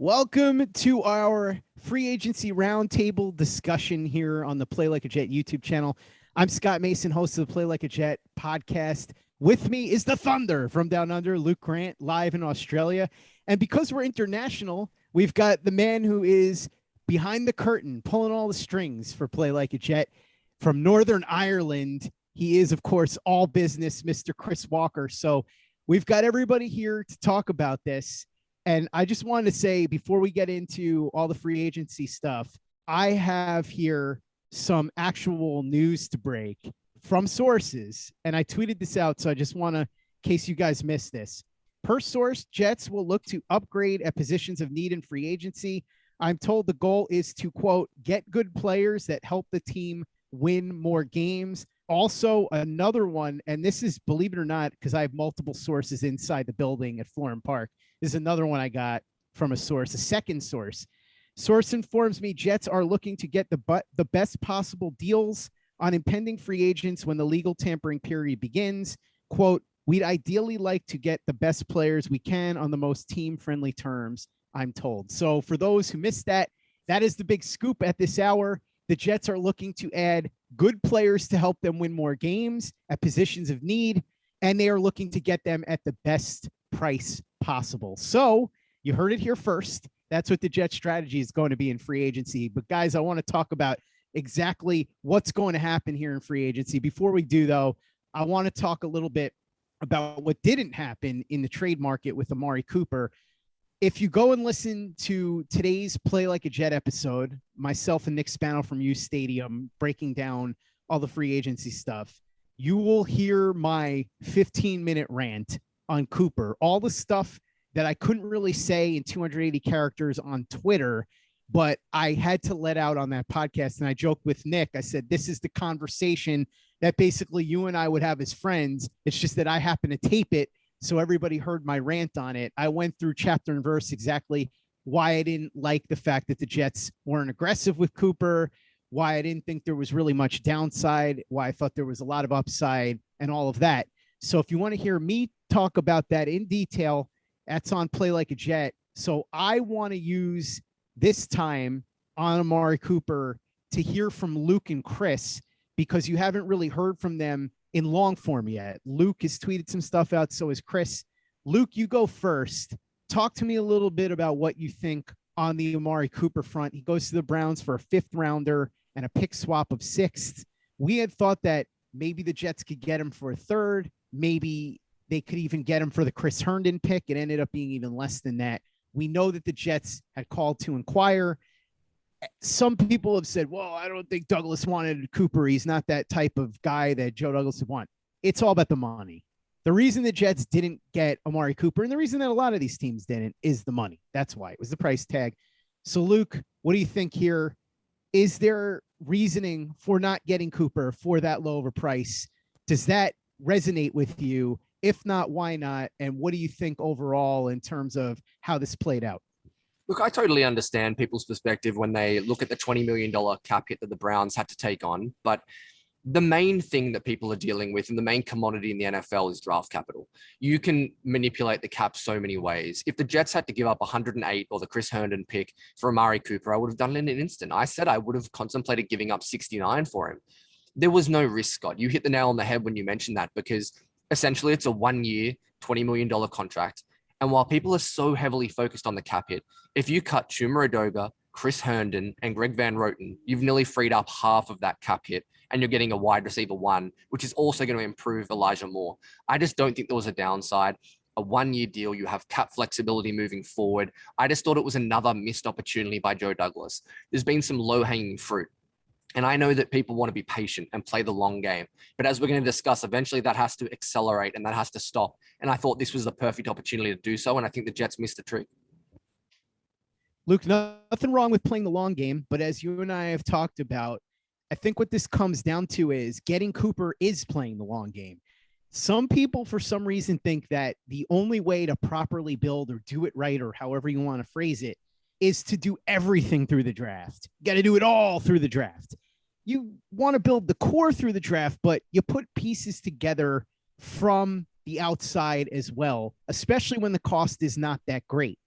Welcome to our free agency roundtable discussion here on the Play Like a Jet YouTube channel. I'm Scott Mason, host of the Play Like a Jet podcast. With me is the Thunder from Down Under, Luke Grant, live in Australia. And because we're international, we've got the man who is behind the curtain, pulling all the strings for Play Like a Jet from Northern Ireland. He is, of course, all business, Mr. Chris Walker. So we've got everybody here to talk about this. And I just wanted to say, before we get into all the free agency stuff, I have here some actual news to break from sources. And I tweeted this out, so I just want to, in case you guys missed this. Per source, Jets will look to upgrade at positions of need in free agency. I'm told the goal is to, quote, get good players that help the team win more games. Also, another one, and this is, believe it or not, because I have multiple sources inside the building at Florham Park. This is another one I got from a source, a second source. Source informs me Jets are looking to get the best possible deals on impending free agents when the legal tampering period begins. Quote, we'd ideally like to get the best players we can on the most team-friendly terms, I'm told. So for those who missed that, that is the big scoop at this hour. The Jets are looking to add good players to help them win more games at positions of need, and they are looking to get them at the best price possible. So you heard it here first. That's what the Jets strategy is going to be in free agency. But guys, I want to talk about exactly what's going to happen here in free agency. Before we do, though, I want to talk a little bit about what didn't happen in the trade market with Amari Cooper. If you go and listen to today's Play Like a Jet episode, myself and Nick Spano from U Stadium breaking down all the free agency stuff, you will hear my 15-minute rant on Cooper, all the stuff that I couldn't really say in 280 characters on Twitter, but I had to let out on that podcast. And I joked with Nick. I said, this is the conversation that basically you and I would have as friends. It's just that I happen to tape it, so everybody heard my rant on it. I went through chapter and verse exactly why I didn't like the fact that the Jets weren't aggressive with Cooper, why I didn't think there was really much downside, why I thought there was a lot of upside, and all of that. So if you want to hear me talk about that in detail, that's on Play Like a Jet. So I want to use this time on Amari Cooper to hear from Luke and Chris, because you haven't really heard from them in long form yet. Luke has tweeted some stuff out, so has Chris. Luke, you go first. Talk to me a little bit about what you think on the Amari Cooper front. He goes to the Browns for a 5th rounder and a pick swap of 6th. We had thought that maybe the Jets could get him for a 3rd. Maybe they could even get him for the Chris Herndon pick. It ended up being even less than that. We know that the Jets had called to inquire. Some people have said, well, I don't think Douglas wanted Cooper. He's not that type of guy that Joe Douglas would want. It's all about the money. The reason the Jets didn't get Amari Cooper, and the reason that a lot of these teams didn't, is the money. That's why. It was the price tag. So, Luke, what do you think here? Is there reasoning for not getting Cooper for that low of a price? Does that resonate with you? If not, why not? And what do you think overall in terms of how this played out? Look, I totally understand people's perspective when they look at the $20 million cap hit that the Browns had to take on. But the main thing that people are dealing with and the main commodity in the NFL is draft capital. You can manipulate the cap so many ways. If the Jets had to give up 108 or the Chris Herndon pick for Amari Cooper, I would have done it in an instant. I said I would have contemplated giving up 69 for him. There was no risk, Scott. You hit the nail on the head when you mentioned that, because essentially it's a 1-year, $20 million contract. And while people are so heavily focused on the cap hit, if you cut Chuma Edoga, Chris Herndon, and Greg Van Roten, you've nearly freed up half of that cap hit, and you're getting a wide receiver 1, which is also going to improve Elijah Moore. I just don't think there was a downside. A 1-year deal, you have cap flexibility moving forward. I just thought it was another missed opportunity by Joe Douglas. There's been some low-hanging fruit. And I know that people want to be patient and play the long game. But as we're going to discuss, eventually that has to accelerate and that has to stop. And I thought this was the perfect opportunity to do so. And I think the Jets missed the trick. Luke, nothing wrong with playing the long game. But as you and I have talked about, I think what this comes down to is getting Cooper is playing the long game. Some people, for some reason, think that the only way to properly build or do it right, or however you want to phrase it, is to do everything through the draft. You got to do it all through the draft. You want to build the core through the draft, but you put pieces together from the outside as well, especially when the cost is not that great.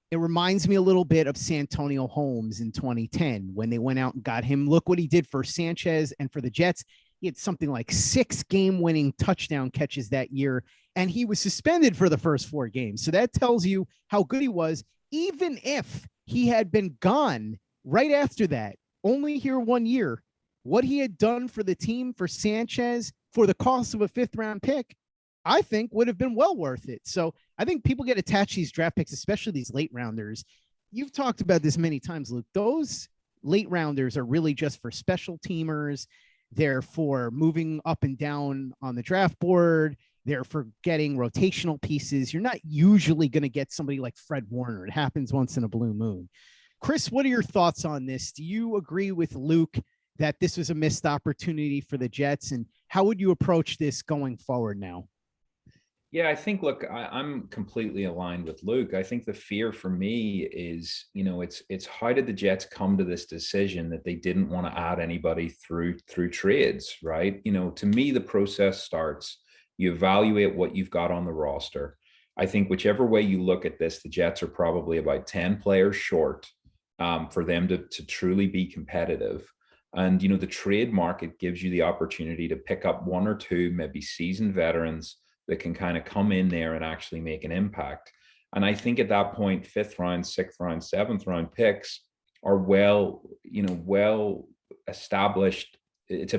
It reminds me a little bit of Santonio Holmes in 2010 when they went out and got him. Look what he did for Sanchez and for the Jets. He had something like 6 game-winning touchdown catches that year, and he was suspended for the first 4 games. So that tells you how good he was, even if he had been gone right after that, only here 1 year. What he had done for the team, for Sanchez, for the cost of a 5th-round pick, I think would have been well worth it. So I think people get attached to these draft picks, especially these late rounders. You've talked about this many times, Luke. Those late rounders are really just for special teamers. They're for moving up and down on the draft board. They're for getting rotational pieces. You're not usually going to get somebody like Fred Warner. It happens once in a blue moon. Chris, what are your thoughts on this? Do you agree with Luke that this was a missed opportunity for the Jets? And how would you approach this going forward now? Yeah, I think, look, I'm completely aligned with Luke. I think the fear for me is, it's how did the Jets come to this decision that they didn't want to add anybody through trades, right? To me, the process starts, you evaluate what you've got on the roster. I think whichever way you look at this, the Jets are probably about 10 players short for them to truly be competitive. And, the trade market gives you the opportunity to pick up 1 or 2, maybe seasoned veterans that can kind of come in there and actually make an impact. And I think at that point, 5th round, 6th round, 7th round picks are well established. It's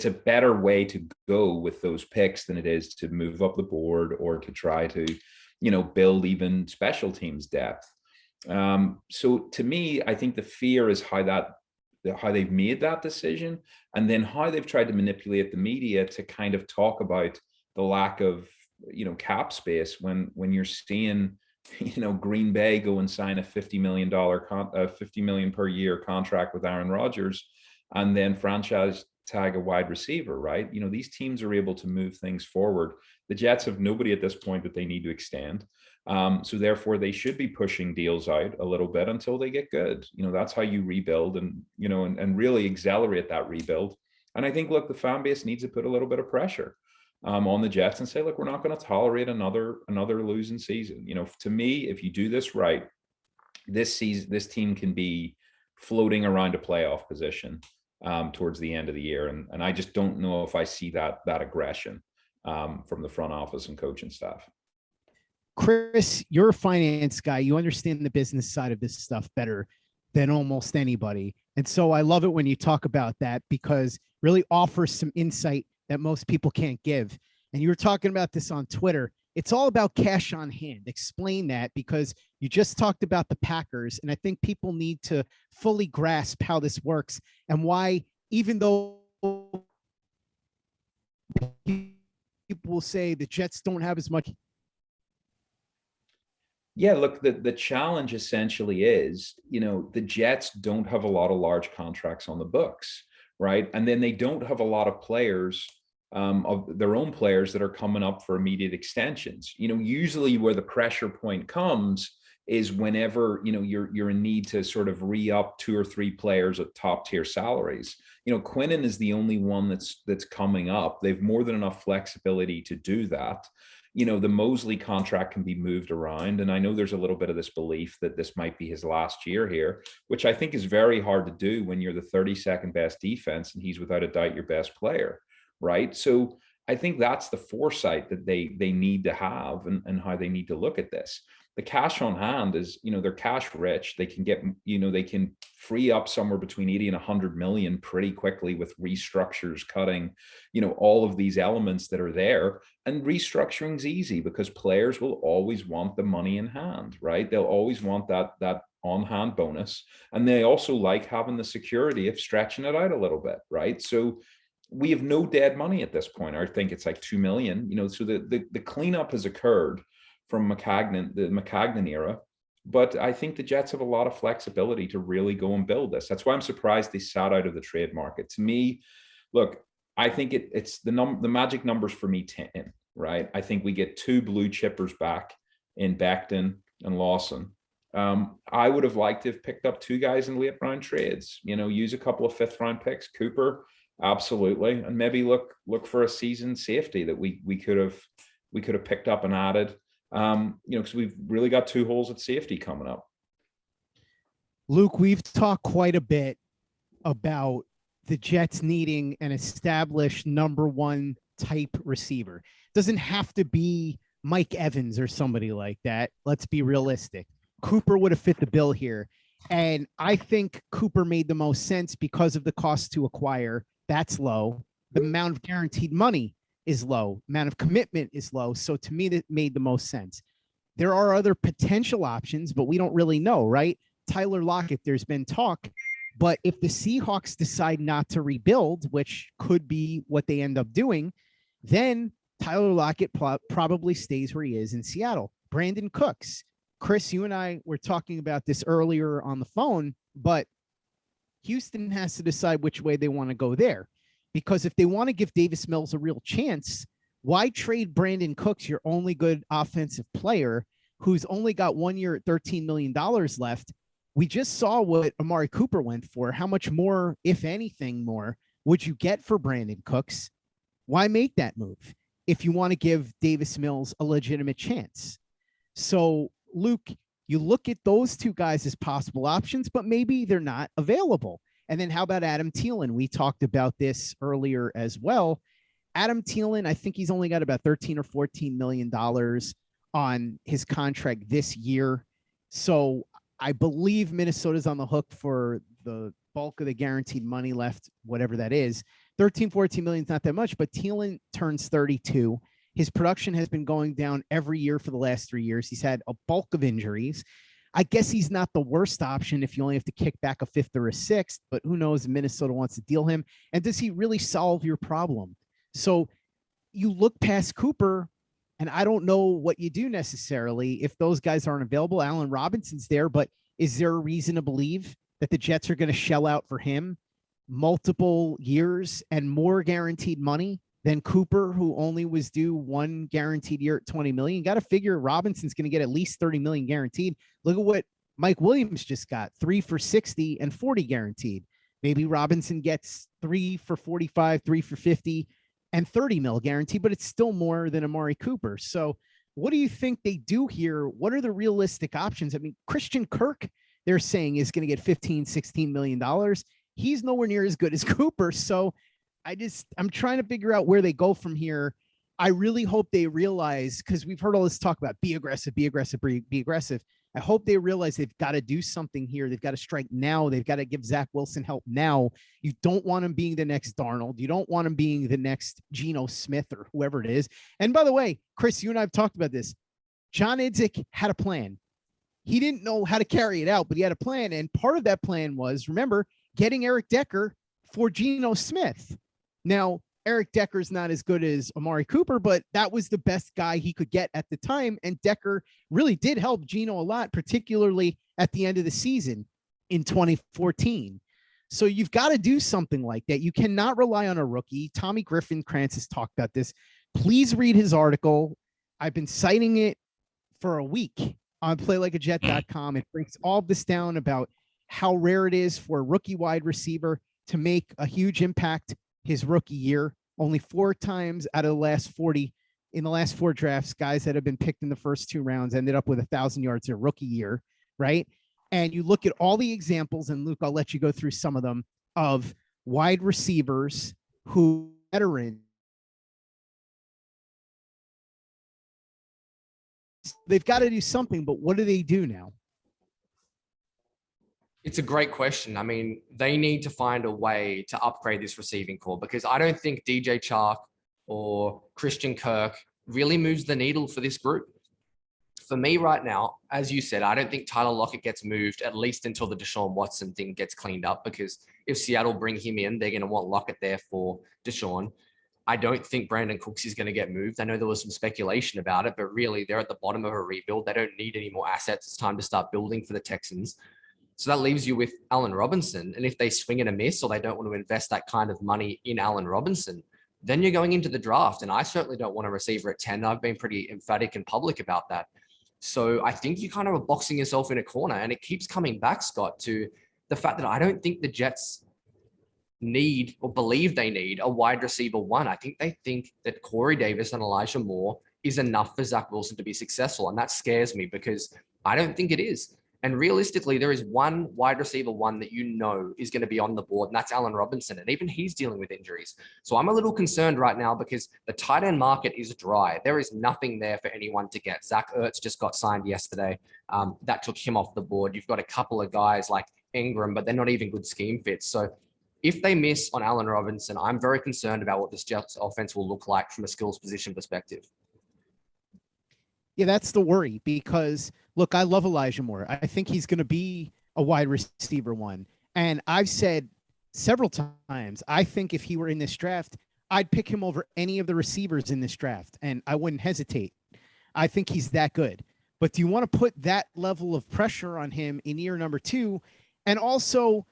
a better way to go with those picks than it is to move up the board or to try to, build even special teams depth. So to me, I think the fear is how they've made that decision, and then how they've tried to manipulate the media to kind of talk about the lack of cap space when you're seeing Green Bay go and sign a $50 million per year contract with Aaron Rodgers and then franchise tag a wide receiver, right? These teams are able to move things forward. The Jets have nobody at this point that they need to extend, so therefore they should be pushing deals out a little bit until they get good. That's how you rebuild and and really accelerate that rebuild. And I think, look, the fan base needs to put a little bit of pressure on the Jets and say, look, we're not going to tolerate another losing season. To me, if you do this right, this team can be floating around a playoff position towards the end of the year. And I just don't know if I see that aggression from the front office and coaching staff. Chris, you're a finance guy. You understand the business side of this stuff better than almost anybody. And so I love it when you talk about that, because it really offers some insight that most people can't give. And you were talking about this on Twitter. It's all about cash on hand. Explain that, because you just talked about the Packers, and I think people need to fully grasp how this works and why, even though people will say the Jets don't have as much. Yeah, look, the challenge essentially is, the Jets don't have a lot of large contracts on the books, right? And then they don't have a lot of players of their own players that are coming up for immediate extensions. Usually where the pressure point comes is whenever, you're in need to sort of re-up 2 or 3 players at top tier salaries. Quinnen is the only one that's coming up. They've more than enough flexibility to do that. The Mosley contract can be moved around. And I know there's a little bit of this belief that this might be his last year here, which I think is very hard to do when you're the 32nd best defense and he's without a doubt your best player, right? So I think that's the foresight that they need to have and how they need to look at this. The cash on hand is, they're cash rich. They can get, they can free up somewhere between 80 and 100 million pretty quickly with restructures, cutting, all of these elements that are there. And restructuring is easy because players will always want the money in hand, right? They'll always want that on-hand bonus. And they also like having the security of stretching it out a little bit, right? So we have no dead money at this point. I think it's like 2 million, so the cleanup has occurred from the Maccagnan era. But I think the Jets have a lot of flexibility to really go and build this. That's why I'm surprised they sat out of the trade market. To me, look, I think it's the magic numbers for me 10, right? I think we get 2 blue chippers back in Becton and Lawson. I would have liked to have picked up 2 guys in late round trades, use a couple of 5th round picks. Cooper, absolutely. And maybe look for a seasoned safety that we could have picked up and added. Because we've really got 2 holes at safety coming up. Luke, we've talked quite a bit about the Jets needing an established number one type receiver. Doesn't have to be Mike Evans or somebody like that. Let's be realistic. Cooper would have fit the bill here. And I think Cooper made the most sense because of the cost to acquire. That's low. The amount of guaranteed money is low. Amount of commitment is low. So to me, that made the most sense. There are other potential options, but we don't really know, right? Tyler Lockett, there's been talk, but if the Seahawks decide not to rebuild, which could be what they end up doing, then Tyler Lockett probably stays where he is in Seattle. Brandon Cooks. Chris, you and I were talking about this earlier on the phone, but Houston has to decide which way they want to go there. Because if they want to give Davis Mills a real chance, why trade Brandon Cooks, your only good offensive player, who's only got 1 year at $13 million left? We just saw what Amari Cooper went for. How much more, if anything more, would you get for Brandon Cooks? Why make that move if you want to give Davis Mills a legitimate chance? So, Luke, you look at those two guys as possible options, but maybe they're not available. And then how about Adam Thielen? We talked about this earlier as well. Adam Thielen, I think he's only got about $13 or $14 million on his contract this year. So I believe Minnesota's on the hook for the bulk of the guaranteed money left, whatever that is. 13, 14 million is not that much, but Thielen turns 32. His production has been going down every year for the last 3 years. He's had a bulk of injuries. I guess he's not the worst option if you only have to kick back a fifth or a sixth, but who knows if Minnesota wants to deal him. And does he really solve your problem? So you look past Cooper, and I don't know what you do necessarily if those guys aren't available. Allen Robinson's there, but is there a reason to believe that the Jets are going to shell out for him multiple years and more guaranteed money than Cooper, who only was due one guaranteed year at 20 million? You got to figure Robinson's going to get at least 30 million guaranteed. Look at what Mike Williams just got, 3 for 60 and 40 guaranteed. Maybe Robinson gets 3 for 45, 3 for 50 and 30 mil guaranteed, but it's still more than Amari Cooper. So what do you think they do here? What are the realistic options? I mean, Christian Kirk, they're saying, is going to get 15, $16 million. He's nowhere near as good as Cooper. So I'm trying to figure out where they go from here. I really hope they realize, because we've heard all this talk about be aggressive, be aggressive, be aggressive. I hope they realize they've got to do something here. They've got to strike now. They've got to give Zach Wilson help now. You don't want him being the next Darnold. You don't want him being the next Geno Smith or whoever it is. And by the way, Chris, you and I have talked about this. John Idzik had a plan. He didn't know how to carry it out, but he had a plan. And part of that plan was, remember, getting Eric Decker for Geno Smith. Now, Eric Decker's not as good as Amari Cooper, but that was the best guy he could get at the time. And Decker really did help Geno a lot, particularly at the end of the season in 2014. So you've got to do something like that. You cannot rely on a rookie. Tommy Griffin-Krantz has talked about this. Please read his article. I've been citing it for a week on PlayLikeAJet.com. It breaks all this down about how rare it is for a rookie wide receiver to make a huge impact his rookie year. Only 4 times out of the last 40 in the last 4 drafts, guys that have been picked in the first 2 rounds ended up with 1,000 yards their rookie year, right? And you look at all the examples, and Luke, I'll let you go through some of them, of wide receivers who veteran. They've got to do something, but what do they do now? It's a great question. I mean, they need to find a way to upgrade this receiving core, because I don't think DJ Chark or Christian Kirk really moves the needle for this group. For me right now, as you said, I don't think Tyler Lockett gets moved, at least until the Deshaun Watson thing gets cleaned up, because if Seattle bring him in, they're going to want Lockett there for Deshaun. I don't think Brandon Cooks is going to get moved. I know there was some speculation about it, but really they're at the bottom of a rebuild. They don't need any more assets. It's time to start building for the Texans. So that leaves you with Allen Robinson. And if they swing and a miss, or they don't want to invest that kind of money in Allen Robinson, then you're going into the draft. And I certainly don't want a receiver at 10. I've been pretty emphatic and public about that. So I think you kind of are boxing yourself in a corner. And it keeps coming back, Scott, to the fact that I don't think the Jets need or believe they need a wide receiver 1. I think they think that Corey Davis and Elijah Moore is enough for Zach Wilson to be successful. And that scares me, because I don't think it is. And realistically, there is one wide receiver one that is going to be on the board, and that's Allen Robinson. And even he's dealing with injuries. So I'm a little concerned right now because the tight end market is dry. There is nothing there for anyone to get. Zach Ertz just got signed yesterday. That took him off the board. You've got a couple of guys like Ingram, but they're not even good scheme fits. So if they miss on Allen Robinson, I'm very concerned about what this Jets offense will look like from a skills position perspective. Yeah, that's the worry because, look, I love Elijah Moore. I think he's going to be a wide receiver one. And I've said several times, I think if he were in this draft, I'd pick him over any of the receivers in this draft, and I wouldn't hesitate. I think he's that good. But do you want to put that level of pressure on him in year number 2? And also,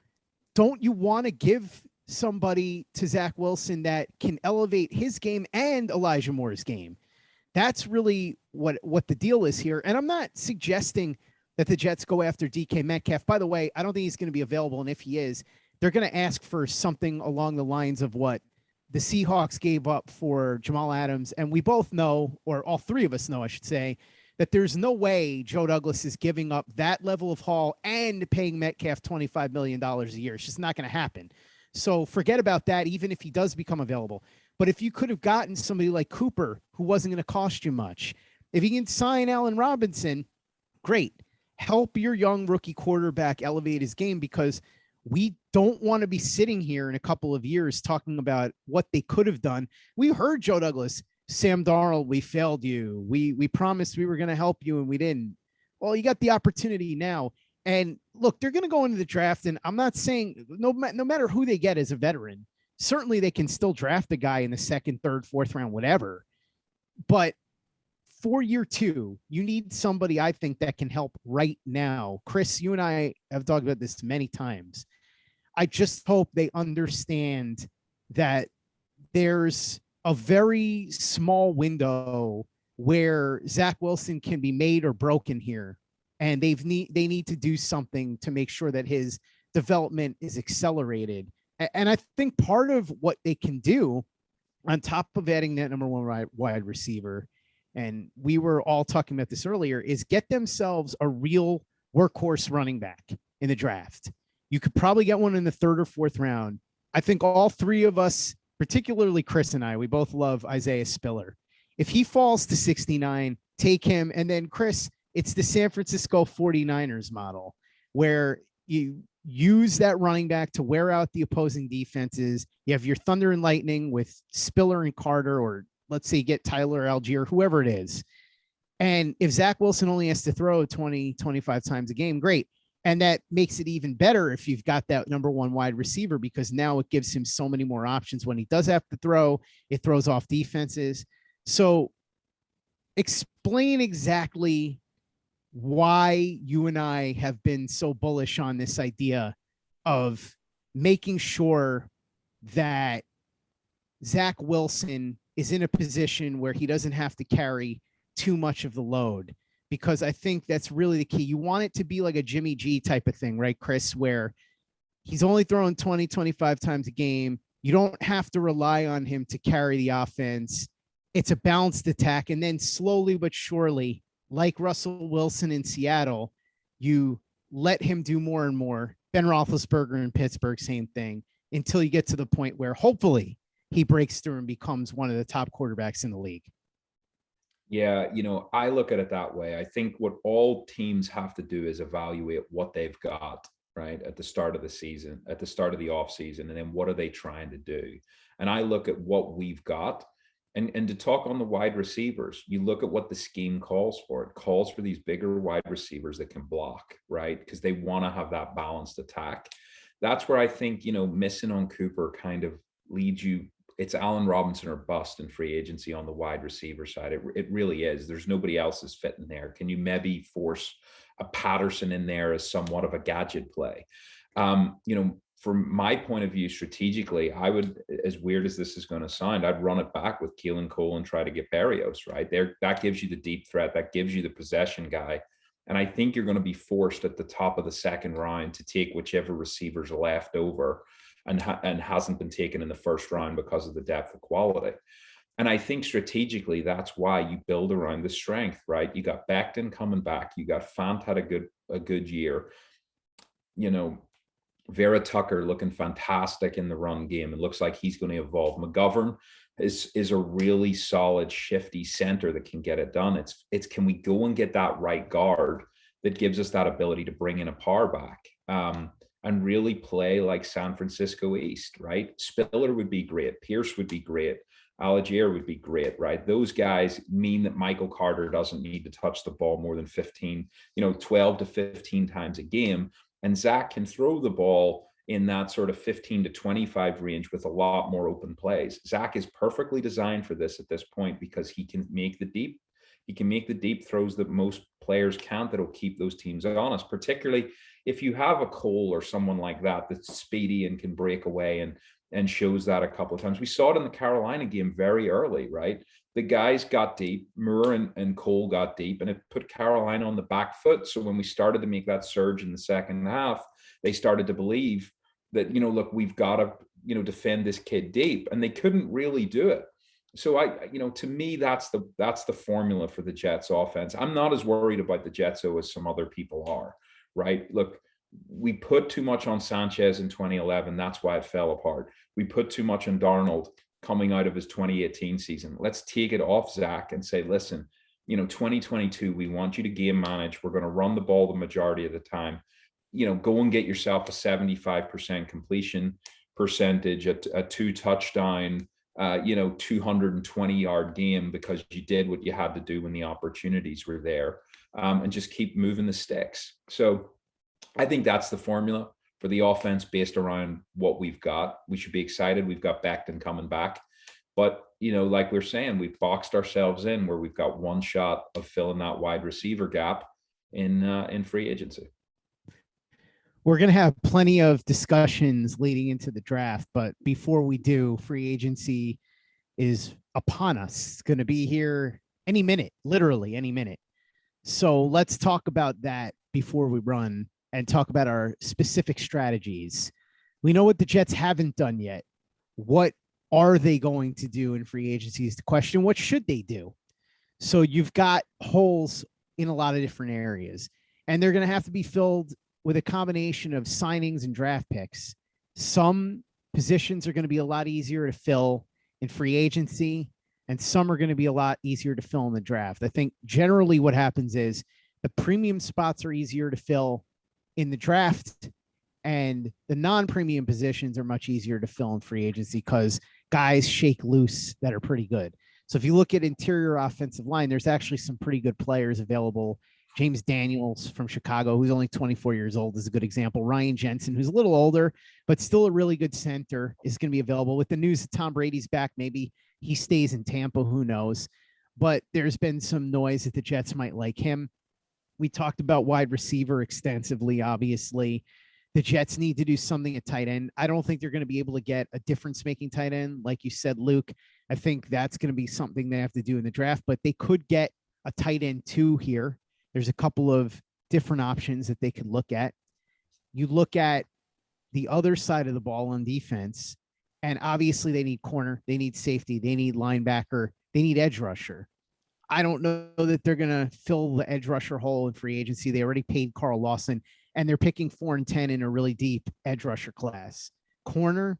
don't you want to give somebody to Zach Wilson that can elevate his game and Elijah Moore's game? That's really what the deal is here. And I'm not suggesting that the Jets go after DK Metcalf. By the way, I don't think he's going to be available. And if he is, they're going to ask for something along the lines of what the Seahawks gave up for Jamal Adams. And we both know, or all three of us know, I should say, that there's no way Joe Douglas is giving up that level of haul and paying Metcalf $25 million a year. It's just not going to happen. So forget about that, even if he does become available. But if you could have gotten somebody like Cooper, who wasn't going to cost you much, if you can sign Allen Robinson, great. Help your young rookie quarterback elevate his game, because we don't want to be sitting here in a couple of years talking about what they could have done. We heard Joe Douglas, Sam Darnold, we failed you. We promised we were going to help you and we didn't. Well, you got the opportunity now. And look, they're going to go into the draft, and I'm not saying no matter who they get as a veteran, certainly they can still draft a guy in the second, third, fourth round, whatever. But for year 2, you need somebody, I think, that can help right now. Chris, you and I have talked about this many times. I just hope they understand that there's a very small window where Zach Wilson can be made or broken here. And they need to do something to make sure that his development is accelerated. And I think part of what they can do, on top of adding that number 1 wide receiver, and we were all talking about this earlier, is get themselves a real workhorse running back in the draft. You could probably get one in the 3rd or 4th round. I think all three of us, particularly Chris and I, we both love Isaiah Spiller. If he falls to 69, take him. And then Chris, it's the San Francisco 49ers model, where you use that running back to wear out the opposing defenses. You have your Thunder and Lightning with Spiller and Carter, or let's say get Tyler Algier, whoever it is. And if Zach Wilson only has to throw 20, 25 times a game, great. And that makes it even better if you've got that number 1 wide receiver, because now it gives him so many more options. When he does have to throw, it throws off defenses. So explain exactly why you and I have been so bullish on this idea of making sure that Zach Wilson is in a position where he doesn't have to carry too much of the load, because I think that's really the key. You want it to be like a Jimmy G type of thing, right, Chris, where he's only throwing 20, 25 times a game. You don't have to rely on him to carry the offense. It's a balanced attack. And then slowly but surely, like Russell Wilson in Seattle, you let him do more and more. Ben Roethlisberger in Pittsburgh, same thing, until you get to the point where hopefully he breaks through and becomes one of the top quarterbacks in the league. Yeah, I look at it that way. I think what all teams have to do is evaluate what they've got, right, at the start of the season, at the start of the offseason, and then what are they trying to do? And I look at what we've got. And to talk on the wide receivers, you look at what the scheme calls for. It calls for these bigger wide receivers that can block, right? Because they want to have that balanced attack. That's where I think, missing on Cooper kind of leads you. It's Allen Robinson or bust in free agency on the wide receiver side. It really is. There's nobody else is fitting there. Can you maybe force a Patterson in there as somewhat of a gadget play? From my point of view, strategically, I would, as weird as this is going to sound, I'd run it back with Keelan Cole and try to get Berrios right there. That gives you the deep threat. That gives you the possession guy. And I think you're going to be forced at the top of the 2nd round to take whichever receiver's left over and hasn't been taken in the 1st round because of the depth of quality. And I think strategically, that's why you build around the strength, right? You got Becton coming back. You got Fant had a good a good year. You know, Vera Tucker looking fantastic in the run game. It looks like he's going to evolve. McGovern is a really solid, shifty center that can get it done. It's can we go and get that right guard that gives us that ability to bring in a par back and really play like San Francisco East, right? Spiller would be great. Pierce would be great. Algier would be great, right? Those guys mean that Michael Carter doesn't need to touch the ball more than 12 to 15 times a game. And Zach can throw the ball in that sort of 15 to 25 range with a lot more open plays. Zach is perfectly designed for this at this point because he can make the deep throws that most players can't, that'll keep those teams honest, particularly if you have a Cole or someone like that that's speedy and can break away and shows that a couple of times. We saw it in the Carolina game very early, right? The guys got deep, Moore and Cole got deep, and it put Carolina on the back foot. So when we started to make that surge in the second half, they started to believe that, look, we've got to, defend this kid deep, and they couldn't really do it. So to me, that's the formula for the Jets offense. I'm not as worried about the Jets as some other people are, right? Look, we put too much on Sanchez in 2011. That's why it fell apart. We put too much on Darnold coming out of his 2018 season. Let's take it off Zach and say, listen, 2022, we want you to game manage. We're going to run the ball the majority of the time. Go and get yourself a 75% completion percentage, a 2-touchdown, 220-yard game because you did what you had to do when the opportunities were there, and just keep moving the sticks. So I think that's the formula for the offense based around what we've got. We should be excited. We've got Becton coming back. But, like we're saying, we've boxed ourselves in where we've got one shot of filling that wide receiver gap in free agency. We're going to have plenty of discussions leading into the draft, but before we do, free agency is upon us. It's going to be here any minute, literally any minute. So let's talk about that before we run and talk about our specific strategies. We know what the Jets haven't done yet. What are they going to do in free agency is the question. What should they do? So you've got holes in a lot of different areas, and they're going to have to be filled with a combination of signings and draft picks. Some positions are going to be a lot easier to fill in free agency, and some are going to be a lot easier to fill in the draft. I think generally what happens is the premium spots are easier to fill in the draft, and the non-premium positions are much easier to fill in free agency because guys shake loose that are pretty good. So if you look at interior offensive line, there's actually some pretty good players available. James Daniels from Chicago, who's only 24 years old, is a good example. Ryan Jensen, who's a little older, but still a really good center, is going to be available. With the news that Tom Brady's back, maybe he stays in Tampa, who knows? But there's been some noise that the Jets might like him. We talked about wide receiver extensively, obviously. The Jets need to do something at tight end. I don't think they're going to be able to get a difference-making tight end. Like you said, Luke, I think that's going to be something they have to do in the draft, but they could get a tight end 2 here. There's a couple of different options that they could look at. You look at the other side of the ball on defense, and obviously they need corner, they need safety, they need linebacker, they need edge rusher. I don't know that they're going to fill the edge rusher hole in free agency. They already paid Carl Lawson, and they're picking 4 and 10 in a really deep edge rusher class. Corner,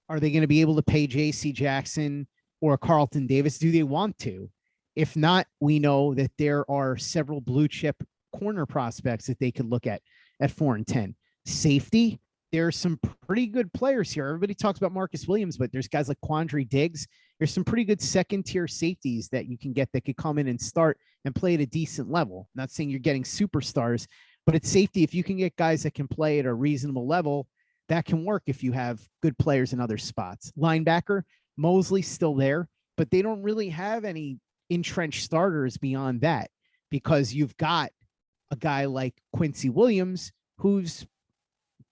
are they going to be able to pay J.C. Jackson or Carlton Davis? Do they want to? If not, we know that there are several blue chip corner prospects that they could look at 4 and 10. Safety, there are some pretty good players here. Everybody talks about Marcus Williams, but there's guys like Quandre Diggs. There's some pretty good second tier safeties that you can get that could come in and start and play at a decent level. I'm not saying you're getting superstars, but it's safety. If you can get guys that can play at a reasonable level, that can work if you have good players in other spots. Linebacker, Mosley's still there, but they don't really have any entrenched starters beyond that because you've got a guy like Quincy Williams who's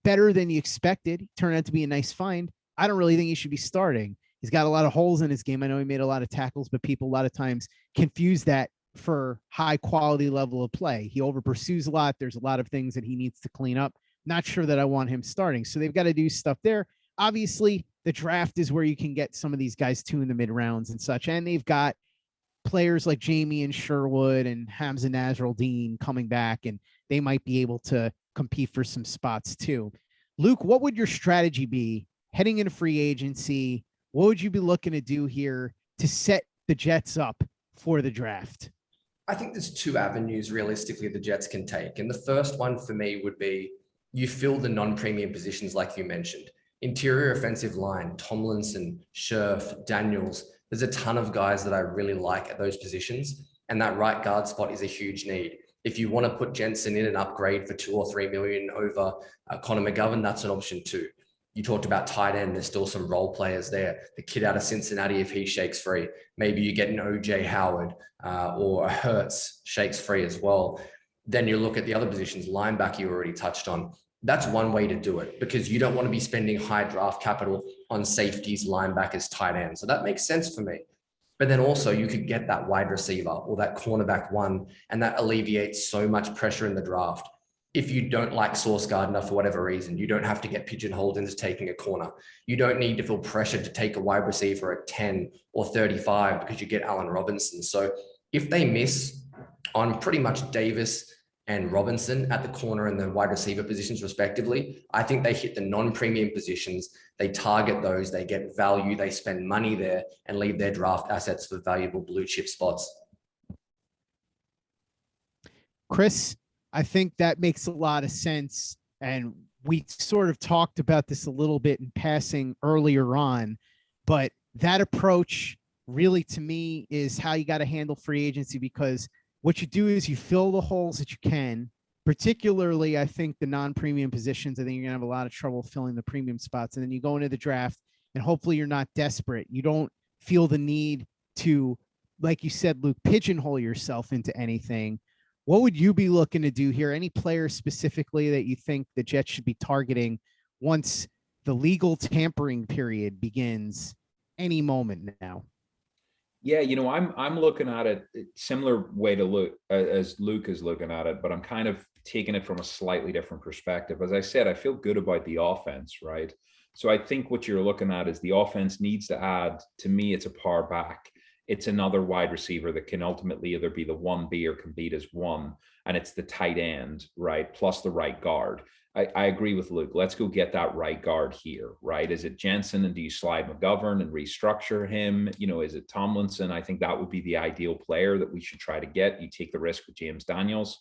better than you expected. He turned out to be a nice find. I don't really think he should be starting. He's got a lot of holes in his game. I know he made a lot of tackles, but people a lot of times confuse that for high quality level of play. He over pursues a lot. There's a lot of things that he needs to clean up. Not sure that I want him starting. So they've got to do stuff there. Obviously, the draft is where you can get some of these guys too in the mid rounds and such. And they've got players like Jamie and Sherwood and Hamza Nasruddin coming back, and they might be able to compete for some spots too. Luke, what would your strategy be heading into free agency? What would you be looking to do here to set the Jets up for the draft? I think there's two avenues realistically the Jets can take. And the first one for me would be you fill the non-premium positions like you mentioned. Interior offensive line, Tomlinson, Scherf, Daniels. There's a ton of guys that I really like at those positions. And that right guard spot is a huge need. If you want to put Jensen in and upgrade for $2 or $3 million over Connor McGovern, that's an option too. You talked about tight end. There's still some role players there. The kid out of Cincinnati, if he shakes free, maybe you get an OJ Howard or a Hertz shakes free as well. Then you look at the other positions, linebacker you already touched on. That's one way to do it because you don't want to be spending high draft capital on safeties, linebackers, tight ends. So that makes sense for me. But then also you could get that wide receiver or that cornerback one, and that alleviates so much pressure in the draft. If you don't like Sauce Gardner for whatever reason, you don't have to get pigeonholed into taking a corner. You don't need to feel pressured to take a wide receiver at 10 or 35 because you get Allen Robinson. So if they miss on pretty much Davis and Robinson at the corner and the wide receiver positions respectively, I think they hit the non-premium positions. They target those, they get value, they spend money there and leave their draft assets for valuable blue chip spots. Chris, I think that makes a lot of sense. And we sort of talked about this a little bit in passing earlier on, but that approach really to me is how you got to handle free agency, because what you do is you fill the holes that you can, particularly I think the non-premium positions. I think you're gonna have a lot of trouble filling the premium spots. And then you go into the draft and hopefully you're not desperate. You don't feel the need to, like you said, Luke, pigeonhole yourself into anything. What would you be looking to do here? Any players specifically that you think the Jets should be targeting once the legal tampering period begins any moment now? Yeah, I'm looking at it similar way to look as Luke is looking at it, but I'm kind of taking it from a slightly different perspective. As I said, I feel good about the offense, right? So I think what you're looking at is the offense needs to add, to me, it's a power back. It's another wide receiver that can ultimately either be the 1B or can beat as one. And it's the tight end, right? Plus the right guard. I agree with Luke. Let's go get that right guard here, right? Is it Jensen, and do you slide McGovern and restructure him? Is it Tomlinson? I think that would be the ideal player that we should try to get. You take the risk with James Daniels.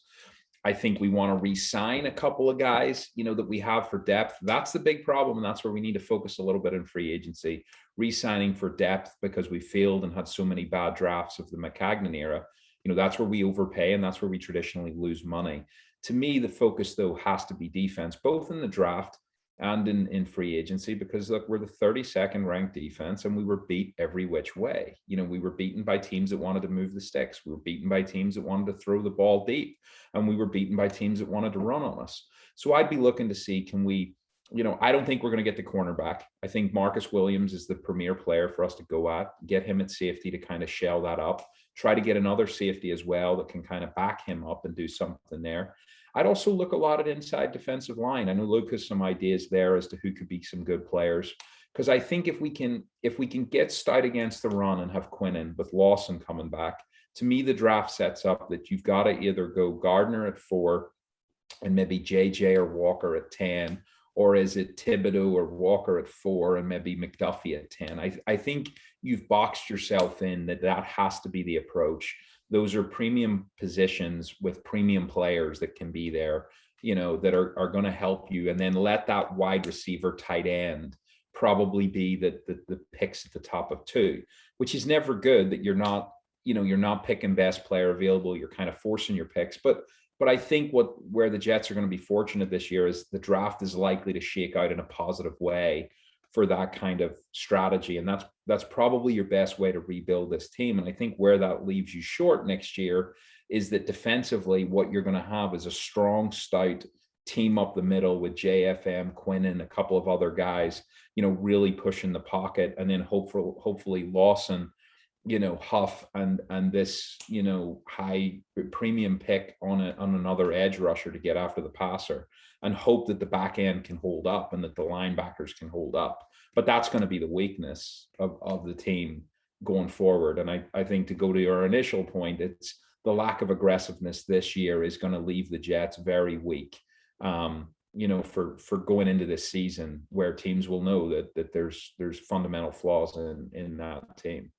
I think we want to re-sign a couple of guys, that we have for depth. That's the big problem, and that's where we need to focus a little bit in free agency, re-signing for depth, because we failed and had so many bad drafts of the McCagnon era. That's where we overpay, and that's where we traditionally lose money. To me, the focus, though, has to be defense, both in the draft and in free agency, because look, we're the 32nd ranked defense and we were beat every which way. We were beaten by teams that wanted to move the sticks. We were beaten by teams that wanted to throw the ball deep, and we were beaten by teams that wanted to run on us. So I'd be looking to see, can we, I don't think we're going to get the cornerback. I think Marcus Williams is the premier player for us to go at, get him at safety to kind of shell that up, try to get another safety as well that can kind of back him up and do something there. I'd also look a lot at inside defensive line. I know Luke has some ideas there as to who could be some good players, because I think if we can get stout against the run and have Quinnen with Lawson coming back, to me the draft sets up that you've got to either go Gardner at 4 and maybe JJ or Walker at 10, or is it Thibodeau or Walker at 4 and maybe McDuffie at 10? I think you've boxed yourself in that has to be the approach. Those are premium positions with premium players that can be there, that are going to help you. And then let that wide receiver tight end probably be the picks at the top of 2, which is never good that you're not picking best player available. You're kind of forcing your picks. But I think where the Jets are going to be fortunate this year is the draft is likely to shake out in a positive way for that kind of strategy. And that's probably your best way to rebuild this team. And I think where that leaves you short next year is that defensively, what you're going to have is a strong, stout team up the middle with JFM, Quinn, and a couple of other guys, really pushing the pocket. And then hopefully Lawson, Huff and this, high premium pick on another edge rusher to get after the passer, and hope that the back end can hold up and that the linebackers can hold up. But that's going to be the weakness of the team going forward. And I think, to go to your initial point, it's the lack of aggressiveness this year is going to leave the Jets very weak. For going into this season, where teams will know that there's fundamental flaws in that team.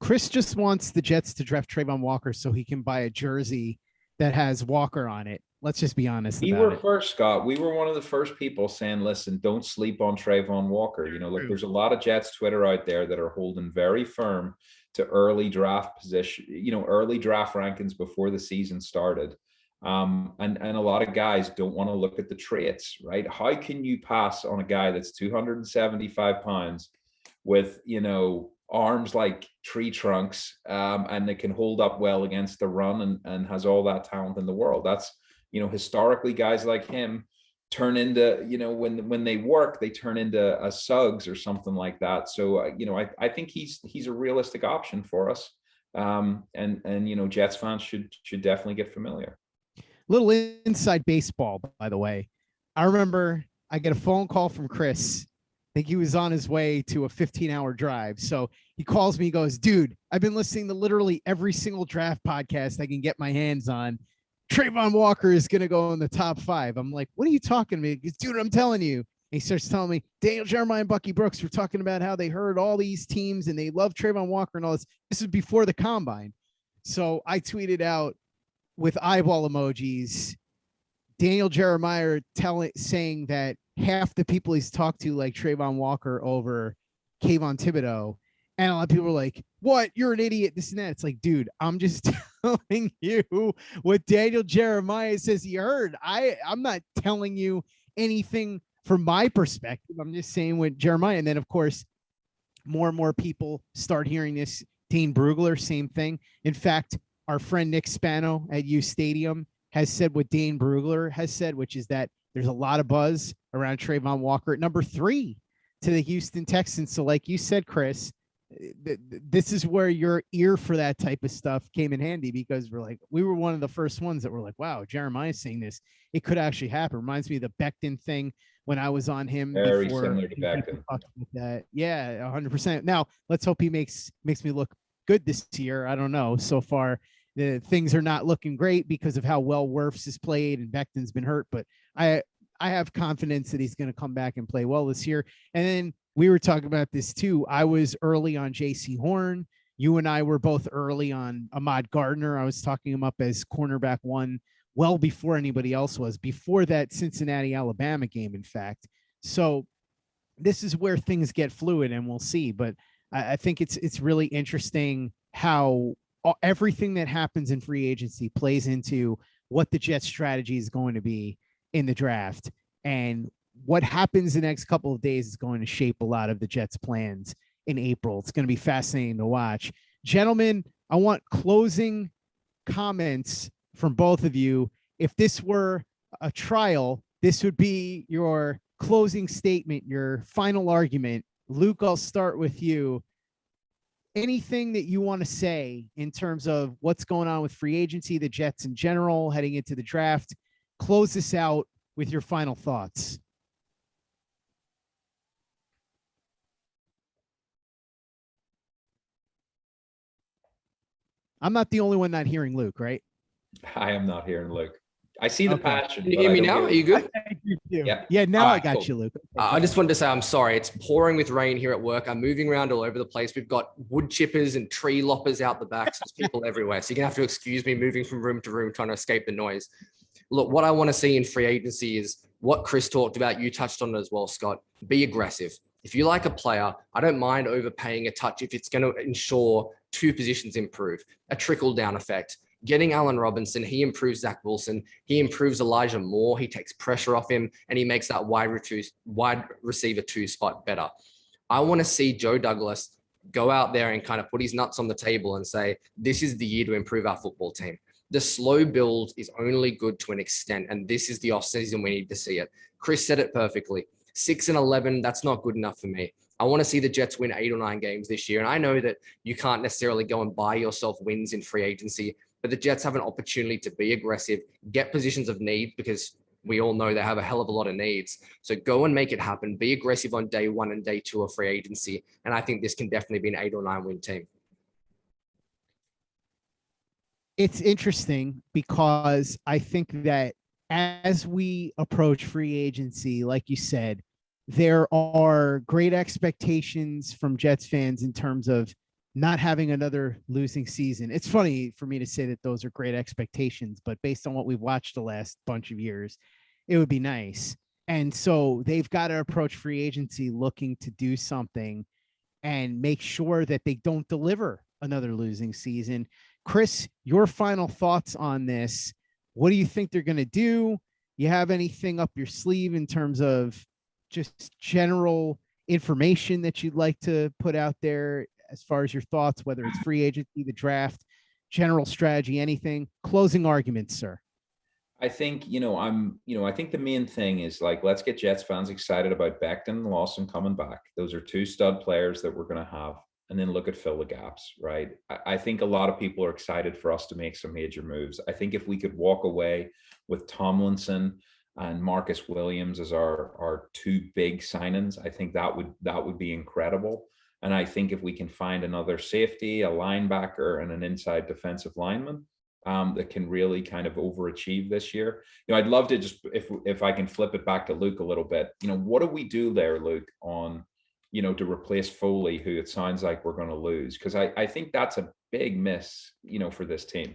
Chris just wants the Jets to draft Trayvon Walker so he can buy a jersey that has Walker on it. Let's just be honest We about were it. first, Scott. We were one of the first people saying, listen, don't sleep on Trayvon Walker. Look, there's a lot of Jets Twitter out there that are holding very firm to early draft position, early draft rankings before the season started. And a lot of guys don't want to look at the traits, right? How can you pass on a guy that's 275 pounds with, arms like tree trunks, and that can hold up well against the run and has all that talent in the world? That's, historically guys like him turn into, when they work, they turn into a Suggs or something like that. So, I think he's a realistic option for us. And Jets fans should definitely get familiar. Little inside baseball, by the way. I remember I get a phone call from Chris. I think he was on his way to a 15-hour drive. So he calls me, he goes, dude, I've been listening to literally every single draft podcast I can get my hands on. Trayvon Walker is going to go in the top 5. I'm like, what are you talking to me? He goes, dude, I'm telling you. And he starts telling me, Daniel Jeremiah and Bucky Brooks were talking about how they heard all these teams and they love Trayvon Walker and all this. This is before the combine. So I tweeted out with eyeball emojis, Daniel Jeremiah saying that half the people he's talked to like Trayvon Walker over Kayvon Thibodeau. And a lot of people are like, what? You're an idiot, this and that. It's like, dude, I'm just telling you what Daniel Jeremiah says he heard. I'm not telling you anything from my perspective. I'm just saying what Jeremiah. And then, of course, more and more people start hearing this. Dane Brugler, same thing. In fact, our friend Nick Spano at U Stadium has said what Dane Brugler has said, which is that there's a lot of buzz around Trayvon Walker at number 3 to the Houston Texans. So like you said, Chris, this is where your ear for that type of stuff came in handy, because we were one of the first ones that were like, wow, Jeremiah's saying this. It could actually happen. Reminds me of the Becton thing when I was on him. Very before similar to Becton. That. Yeah, 100%. Now let's hope he makes me look good this year. I don't know. So far, the things are not looking great because of how well Wirfs has played and Becton's been hurt, but I have confidence that he's going to come back and play well this year. And then we were talking about this too. I was early on JC Horn. You and I were both early on Ahmad Gardner. I was talking him up as cornerback 1 well before anybody else was, before that Cincinnati, Alabama game, in fact. So this is where things get fluid, and we'll see. But I think it's really interesting how everything that happens in free agency plays into what the Jets strategy is going to be in the draft. And what happens the next couple of days is going to shape a lot of the Jets plans in April. It's going to be fascinating to watch. Gentlemen, I want closing comments from both of you. If this were a trial, this would be your closing statement, your final argument. Luke, I'll start with you. Anything that you want to say in terms of what's going on with free agency, the Jets in general, heading into the draft? Close this out with your final thoughts. I'm not the only one not hearing Luke, right? I am not hearing Luke. I see the passion. Can you hear me now? Are you good? Yeah, now All I right, got cool. you, Luke. I just wanted to say I'm sorry. It's pouring with rain here at work. I'm moving around all over the place. We've got wood chippers and tree loppers out the back. So there's people everywhere. So you're going to have to excuse me moving from room to room, trying to escape the noise. Look, what I want to see in free agency is what Chris talked about. You touched on it as well, Scott. Be aggressive. If you like a player, I don't mind overpaying a touch if it's going to ensure 2 positions improve, a trickle-down effect. Getting Allen Robinson, he improves Zach Wilson. He improves Elijah Moore. He takes pressure off him, and he makes that wide receiver 2 spot better. I want to see Joe Douglas go out there and kind of put his nuts on the table and say, this is the year to improve our football team. The slow build is only good to an extent, and this is the offseason we need to see it. Chris said it perfectly. 6-11, that's not good enough for me. I want to see the Jets win 8 or 9 games this year. And I know that you can't necessarily go and buy yourself wins in free agency, but the Jets have an opportunity to be aggressive, get positions of need, because we all know they have a hell of a lot of needs. So go and make it happen. Be aggressive on day 1 and day 2 of free agency. And I think this can definitely be an 8 or 9 win team. It's interesting because I think that as we approach free agency, like you said, there are great expectations from Jets fans in terms of not having another losing season. It's funny for me to say that those are great expectations, but based on what we've watched the last bunch of years, it would be nice. And so they've got to approach free agency looking to do something and make sure that they don't deliver another losing season. Chris, your final thoughts on this. What do you think they're going to do? You have anything up your sleeve in terms of just general information that you'd like to put out there as far as your thoughts, whether it's free agency, the draft, general strategy, anything? Closing arguments, sir. I think, I think the main thing is like, let's get Jets fans excited about Becton and Lawson coming back. Those are two stud players that we're going to have. And then look at fill the gaps, right? I think a lot of people are excited for us to make some major moves. I think if we could walk away with Tomlinson and Marcus Williams as our two big signings, I think that would be incredible. And I think if we can find another safety, a linebacker, and an inside defensive lineman that can really kind of overachieve this year, I'd love to just, if I can flip it back to Luke a little bit, what do we do there, Luke, on to replace Foley, who it sounds like we're going to lose? Because I think that's a big miss, for this team.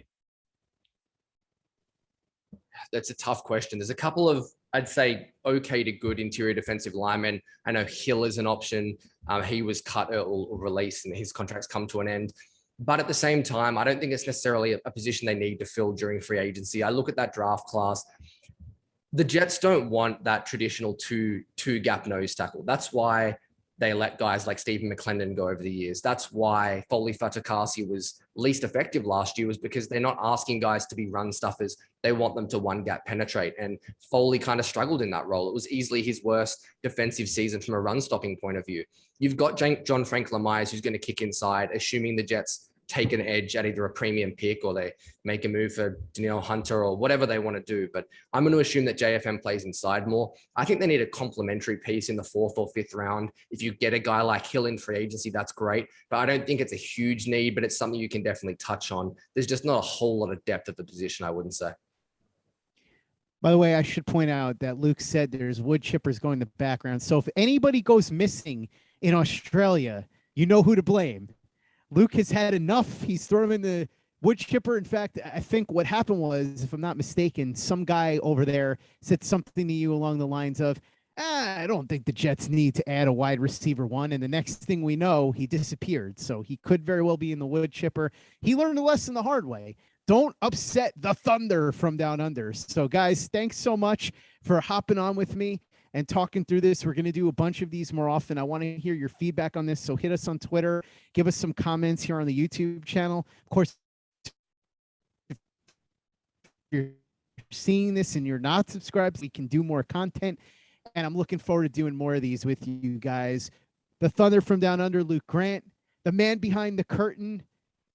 That's a tough question. There's a couple of, I'd say, okay to good interior defensive linemen. I know Hill is an option. He was cut or released and his contract's come to an end. But at the same time, I don't think it's necessarily a position they need to fill during free agency. I look at that draft class. The Jets don't want that traditional two gap nose tackle. That's why they let guys like Stephen McClendon go over the years. That's why Foley Fatukasi was least effective last year, was because they're not asking guys to be run stuffers. They want them to one gap penetrate. And Foley kind of struggled in that role. It was easily his worst defensive season from a run stopping point of view. You've got John Franklin Myers, who's going to kick inside, assuming the Jets take an edge at either a premium pick or they make a move for Danielle Hunter or whatever they want to do. But I'm going to assume that JFM plays inside more. I think they need a complementary piece in the 4th or 5th round. If you get a guy like Hill in free agency, that's great. But I don't think it's a huge need, but it's something you can definitely touch on. There's just not a whole lot of depth at the position, I wouldn't say. By the way, I should point out that Luke said there's wood chippers going in the background. So if anybody goes missing in Australia, you know who to blame. Luke has had enough. He's thrown him in the wood chipper. In fact, I think what happened was, if I'm not mistaken, some guy over there said something to you along the lines of, I don't think the Jets need to add a wide receiver one. And the next thing we know, he disappeared. So he could very well be in the wood chipper. He learned a lesson the hard way. Don't upset the Thunder from down under. So guys, thanks so much for hopping on with me and talking through this. We're going to do a bunch of these more often. I want to hear your feedback on this. So hit us on Twitter, give us some comments here on the YouTube channel. Of course, if you're seeing this and you're not subscribed, we can do more content. And I'm looking forward to doing more of these with you guys. The Thunder from down under, Luke Grant, the man behind the curtain,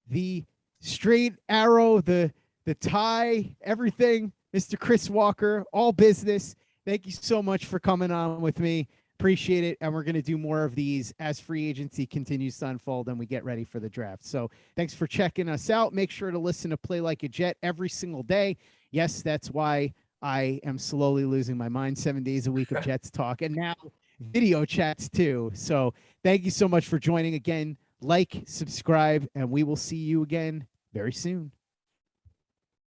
the straight arrow, the tie, everything, Mr. Chris Walker, all business. Thank you so much for coming on with me. Appreciate it. And we're going to do more of these as free agency continues to unfold and we get ready for the draft. So thanks for checking us out. Make sure to listen to Play Like a Jet every single day. Yes, that's why I am slowly losing my mind. 7 days a week of Jets talk and now video chats too. So thank you so much for joining again. Like, subscribe, and we will see you again very soon.